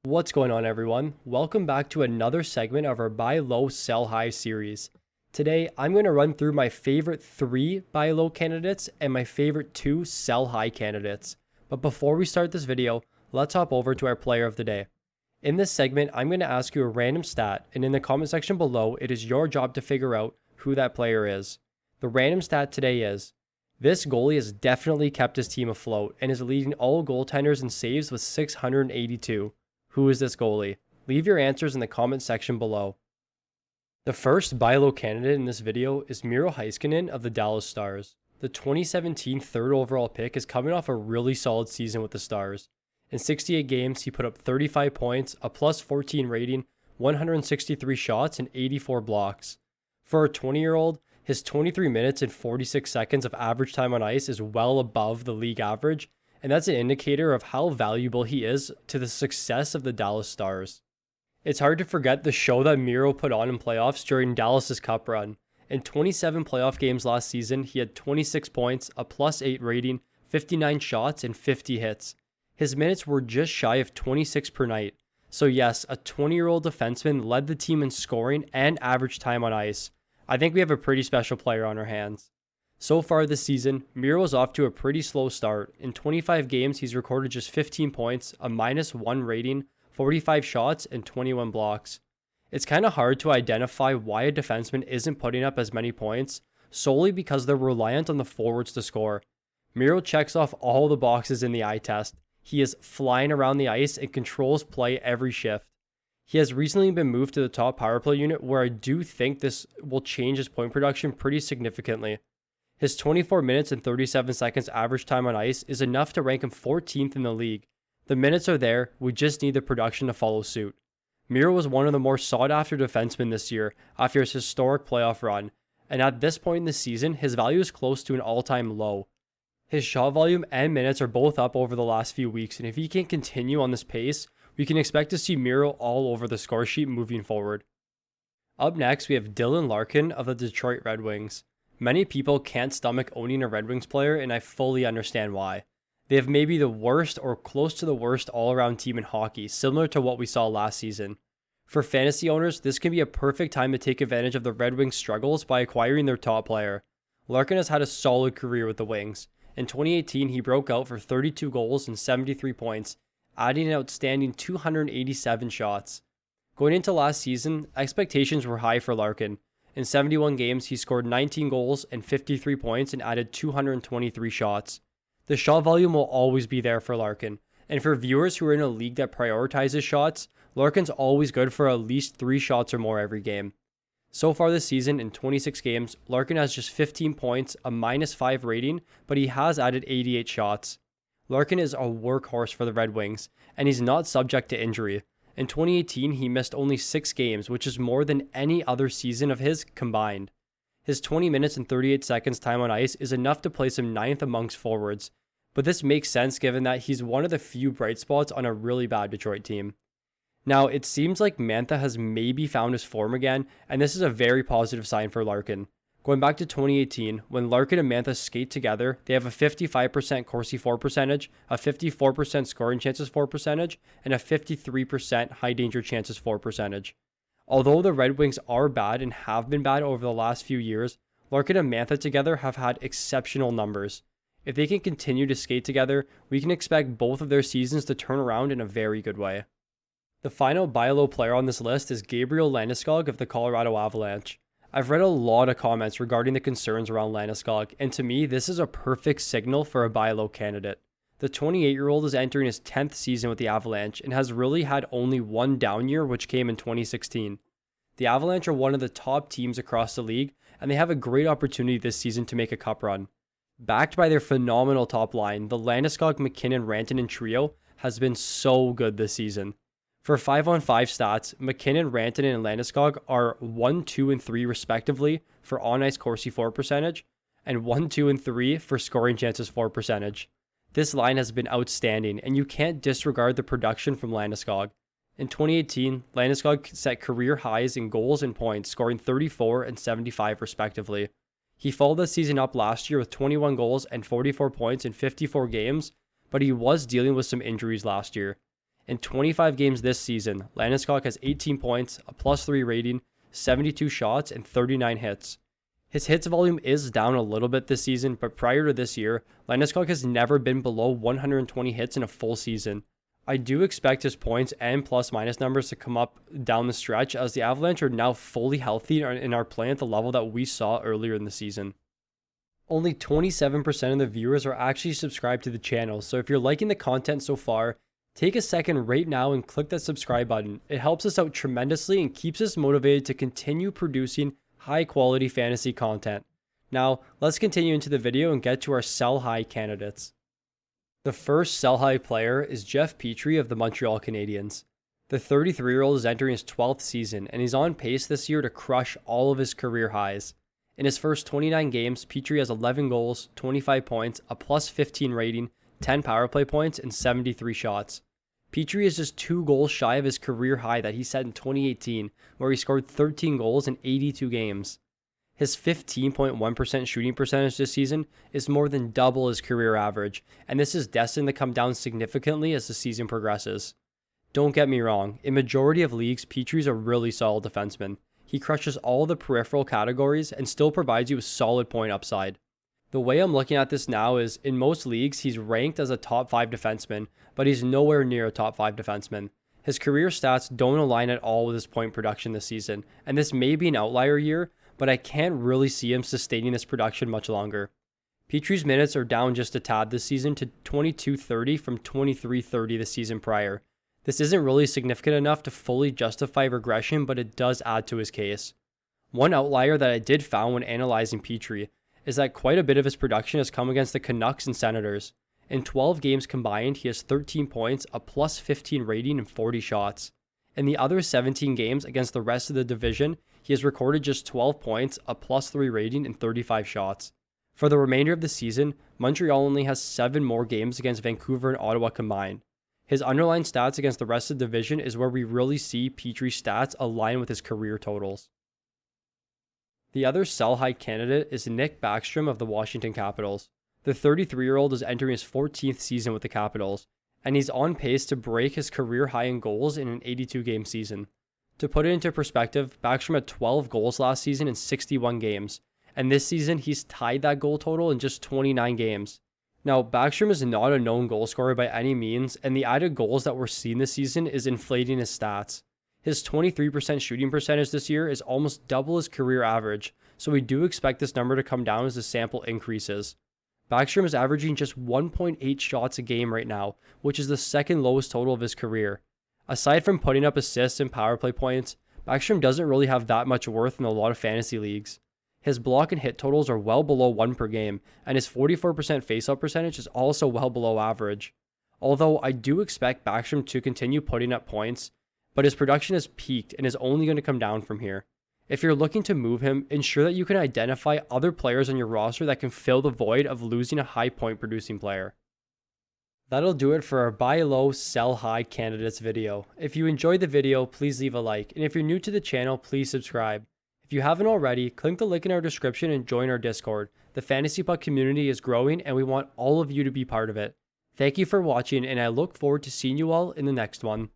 What's going on, everyone? Welcome back to another segment of our Buy Low, Sell High series. Today, I'm going to run through my favorite 3 buy low candidates and my favorite 2 sell high candidates. But before we start this video, let's hop over to our player of the day. In this segment, I'm going to ask you a random stat, and in the comment section below, it is your job to figure out who that player is. The random stat today is, this goalie has definitely kept his team afloat and is leading all goaltenders in saves with 682. Who is this goalie? Leave your answers in the comment section below. The first buy low candidate in this video is Miro Heiskanen of the Dallas Stars. The 2017 third overall pick is coming off a really solid season with the Stars. In 68 games, he put up 35 points, a plus 14 rating, 163 shots, and 84 blocks. For a 20-year-old, his 23 minutes and 46 seconds of average time on ice is well above the league average, and that's an indicator of how valuable he is to the success of the Dallas Stars. It's hard to forget the show that Miro put on in playoffs during Dallas's cup run. In 27 playoff games last season, he had 26 points, a plus 8 rating, 59 shots, and 50 hits. His minutes were just shy of 26 per night. So yes, a 20-year-old defenseman led the team in scoring and average time on ice. I think we have a pretty special player on our hands. So far this season, Miro is off to a pretty slow start. In 25 games, he's recorded just 15 points, a -1 rating, 45 shots, and 21 blocks. It's kind of hard to identify why a defenseman isn't putting up as many points, solely because they're reliant on the forwards to score. Miro checks off all the boxes in the eye test. He is flying around the ice and controls play every shift. He has recently been moved to the top power play unit, where I do think this will change his point production pretty significantly. His 24 minutes and 37 seconds average time on ice is enough to rank him 14th in the league. The minutes are there, we just need the production to follow suit. Miro was one of the more sought-after defensemen this year after his historic playoff run, and at this point in the season, his value is close to an all-time low. His shot volume and minutes are both up over the last few weeks, and if he can continue on this pace, we can expect to see Miro all over the score sheet moving forward. Up next, we have Larkin of the Detroit Red Wings. Many people can't stomach owning a Red Wings player, and I fully understand why. They have maybe the worst or close to the worst all-around team in hockey, similar to what we saw last season. For fantasy owners, this can be a perfect time to take advantage of the Red Wings' struggles by acquiring their top player. Larkin has had a solid career with the Wings. In 2018, he broke out for 32 goals and 73 points, adding an outstanding 287 shots. Going into last season, expectations were high for Larkin. In 71 games, he scored 19 goals and 53 points and added 223 shots. The shot volume will always be there for Larkin, and for viewers who are in a league that prioritizes shots, Larkin's always good for at least 3 shots or more every game. So far this season, in 26 games, Larkin has just 15 points, a -5 rating, but he has added 88 shots. Larkin is a workhorse for the Red Wings, and he's not subject to injury. In 2018, he missed only 6 games, which is more than any other season of his combined. His 20 minutes and 38 seconds time on ice is enough to place him 9th amongst forwards, but this makes sense given that he's one of the few bright spots on a really bad Detroit team. Now, it seems like Mantha has maybe found his form again, and this is a very positive sign for Larkin. Going back to 2018, when Larkin and Mantha skate together, they have a 55% Corsi for percentage, a 54% scoring chances for percentage, and a 53% high danger chances for percentage. Although the Red Wings are bad and have been bad over the last few years, Larkin and Mantha together have had exceptional numbers. If they can continue to skate together, we can expect both of their seasons to turn around in a very good way. The final buy low player on this list is Gabriel Landeskog of the Colorado Avalanche. I've read a lot of comments regarding the concerns around Landeskog, and to me, this is a perfect signal for a buy low candidate. The 28-year-old is entering his 10th season with the Avalanche and has really had only one down year, which came in 2016. The Avalanche are one of the top teams across the league, and they have a great opportunity this season to make a cup run. Backed by their phenomenal top line, the Landeskog, McKinnon, Rantanen trio has been so good this season. For 5-on-5 stats, McKinnon, Rantanen, and Landeskog are 1, 2, and 3 respectively for on-ice Corsi for percentage, and 1, 2, and 3 for scoring chances for percentage. This line has been outstanding, and you can't disregard the production from Landeskog. In 2018, Landeskog set career highs in goals and points, scoring 34 and 75 respectively. He followed the season up last year with 21 goals and 44 points in 54 games, but he was dealing with some injuries last year. In 25 games this season, Landeskog has 18 points, a +3 rating, 72 shots, and 39 hits. His hits volume is down a little bit this season, but prior to this year, Landeskog has never been below 120 hits in a full season. I do expect his points and plus-minus numbers to come up down the stretch as the Avalanche are now fully healthy and are playing at the level that we saw earlier in the season. Only 27% of the viewers are actually subscribed to the channel, so if you're liking the content so far, take a second right now and click that subscribe button. It helps us out tremendously and keeps us motivated to continue producing high-quality fantasy content. Now, let's continue into the video and get to our sell-high candidates. The first sell-high player is Jeff Petry of the Montreal Canadiens. The 33-year-old is entering his 12th season, and he's on pace this year to crush all of his career highs. In his first 29 games, Petry has 11 goals, 25 points, a +15 rating, 10 power play points, and 73 shots. Petry is just 2 goals shy of his career high that he set in 2018, where he scored 13 goals in 82 games. His 15.1% shooting percentage this season is more than double his career average, and this is destined to come down significantly as the season progresses. Don't get me wrong, in majority of leagues, Petry's a really solid defenseman. He crushes all the peripheral categories and still provides you with solid point upside. The way I'm looking at this now is, in most leagues, he's ranked as a top 5 defenseman, but he's nowhere near a top 5 defenseman. His career stats don't align at all with his point production this season, and this may be an outlier year, but I can't really see him sustaining this production much longer. Petry's minutes are down just a tad this season to 22:30 from 23:30 the season prior. This isn't really significant enough to fully justify regression, but it does add to his case. One outlier that I did found when analyzing Petry is that quite a bit of his production has come against the Canucks and Senators. In 12 games combined, he has 13 points, a +15 rating, and 40 shots. In the other 17 games against the rest of the division, he has recorded just 12 points, a +3 rating, and 35 shots. For the remainder of the season, Montreal only has 7 more games against Vancouver and Ottawa combined. His underlying stats against the rest of the division is where we really see Petry's stats align with his career totals. The other sell-high candidate is Nicklas Backstrom of the Washington Capitals. The 33-year-old is entering his 14th season with the Capitals, and he's on pace to break his career high in goals in an 82-game season. To put it into perspective, Backstrom had 12 goals last season in 61 games, and this season he's tied that goal total in just 29 games. Now, Backstrom is not a known goal scorer by any means, and the added goals that we're seeing this season is inflating his stats. His 23% shooting percentage this year is almost double his career average, so we do expect this number to come down as the sample increases. Backstrom is averaging just 1.8 shots a game right now, which is the second lowest total of his career. Aside from putting up assists and power play points, Backstrom doesn't really have that much worth in a lot of fantasy leagues. His block and hit totals are well below 1 per game, and his 44% faceoff percentage is also well below average. Although I do expect Backstrom to continue putting up points, but his production has peaked and is only going to come down from here. If you're looking to move him, ensure that you can identify other players on your roster that can fill the void of losing a high point producing player. That'll do it for our buy low, sell high candidates video. If you enjoyed the video, please leave a like, and if you're new to the channel, please subscribe. If you haven't already, click the link in our description and join our Discord. The Fantasy Puck community is growing and we want all of you to be part of it. Thank you for watching, and I look forward to seeing you all in the next one.